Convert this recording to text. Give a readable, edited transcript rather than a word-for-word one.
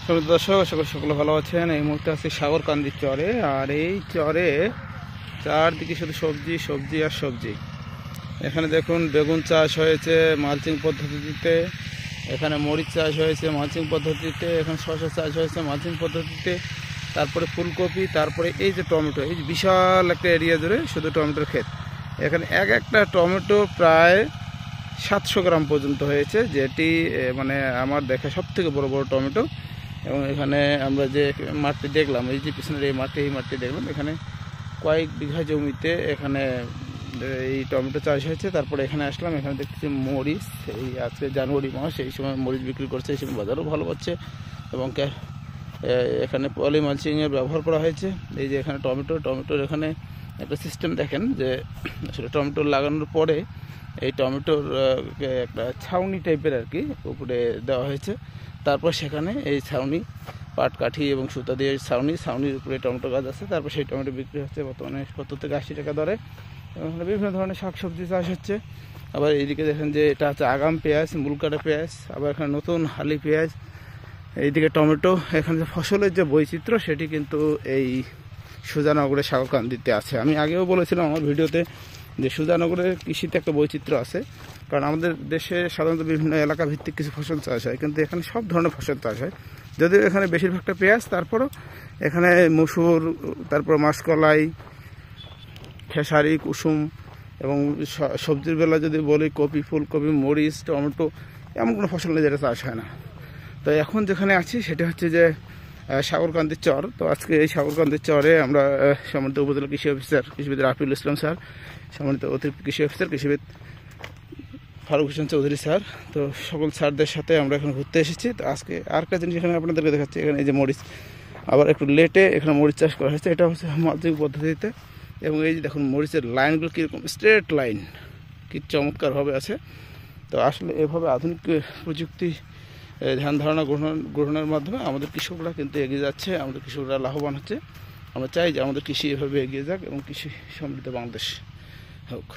সমিত দর্শক, সকলে ভালো আছেন। এই মুহূর্তে আছি সাগরকান্দির চরে, আর এই চরে চারদিকে শুধু সবজি সবজি আর সবজি। এখানে দেখুন বেগুন চাষ হয়েছে মালচিং পদ্ধতিতে, এখানে মরিচ চাষ হয়েছে মালচিং পদ্ধতিতে, এখানে শসা চাষ হয়েছে মালচিং পদ্ধতিতে, তারপরে ফুলকপি, তারপরে এই যে টমেটো, এই যে বিশাল একটা এরিয়া জুড়ে শুধু টমেটোর ক্ষেত। এখানে একটা টমেটো প্রায় 700 গ্রাম পর্যন্ত হয়েছে, যেটি মানে আমার দেখা সবথেকে বড় বড় টমেটো। এবং এখানে আমরা যে মাঠটি দেখলাম, এই যে পিছনের এই মাঠটি দেখলাম, এখানে কয়েক বিঘা জমিতে এখানে এই টমেটো চাষ হয়েছে। তারপরে এখানে আসলাম, এখানে দেখতেছি মরিচ। এই আজকে জানুয়ারি মাস, এই সময় মরিচ বিক্রি করছে, এই সময় বাজারও ভালো পাচ্ছে। এবং এখানে পলি মালচিংয়ের ব্যবহার করা হয়েছে। এই যে এখানে টমেটোর এখানে একটা সিস্টেম দেখেন, যে আসলে টমেটো লাগানোর পরে এই টমেটোর একটা ছাউনি টাইপের আর কি উপরে দেওয়া হয়েছে। তারপর সেখানে এই ছাউনি পাট কাঠি এবং সুতা দিয়ে ছাউনির উপরে টমেটো গাছ আছে। তারপর সেই টমেটো বিক্রি হচ্ছে বর্তমানে 70 থেকে 80 টাকা দরে। এবং এখানে বিভিন্ন ধরনের শাকসবজি চাষ হচ্ছে। আবার এইদিকে দেখেন যে এটা হচ্ছে আগাম পেঁয়াজ, মূলকাটা পেঁয়াজ, আবার এখানে নতুন হালি পেঁয়াজ, এইদিকে টমেটো। এখানে যে ফসলের যে বৈচিত্র্য, সেটি কিন্তু এই সুজানগরের সাগরকান্দিতে আছে। আমি আগেও বলেছিলাম আমার ভিডিওতে যে সুজানগরের কৃষিতে একটা বৈচিত্র্য আছে, কারণ আমাদের দেশে সাধারণত বিভিন্ন এলাকা ভিত্তিক কিছু ফসল চাষ হয়, কিন্তু এখানে সব ধরনের ফসল চাষ হয়। যদিও এখানে বেশিরভাগটা পেঁয়াজ, তারপরও এখানে মসুর, তারপর মাসকলাই, খেসারি, কুসুম, এবং সবজির বেলা যদি বলি কপি, ফুলকপি, মরিচ, টমেটো, এমন কোনো ফসল নেই যেটা চাষ হয় না। তো এখন যেখানে আছি সেটা হচ্ছে যে সাগরকান্দির চর। তো আজকে এই সাগরকান্দির চরে আমরা সম্মানিত উপজেলা কৃষি অফিসার কৃষিবিদ রাফিউল ইসলাম স্যার, সম্মানিত অতিরিক্ত কৃষি অফিসার কৃষিবিদ ফারুক হোসেন চৌধুরী স্যার, তো সকল স্যারদের সাথে আমরা এখন ঘুরতে এসেছি। তো আজকে আর একটা জিনিস এখানে আপনাদেরকে দেখাচ্ছি। এখানে এই যে মরিচ, আবার একটু লেটে এখানে মরিচ চাষ করা হয়েছে, এটা হচ্ছে মালচিং পদ্ধতিতে। এবং এই যে দেখুন মরিচের লাইনগুলো কীরকম স্ট্রেট লাইন, কি চমৎকারভাবে আছে। তো আসলে এভাবে আধুনিক প্রযুক্তি ধ্যান ধারণা গ্রহণের মাধ্যমে আমাদের কৃষকরা কিন্তু এগিয়ে যাচ্ছে, আমাদের কৃষকরা লাভবান হচ্ছে। আমরা চাই যে আমাদের কৃষি এভাবে এগিয়ে যাক এবং কৃষি সমৃদ্ধ বাংলাদেশ হোক।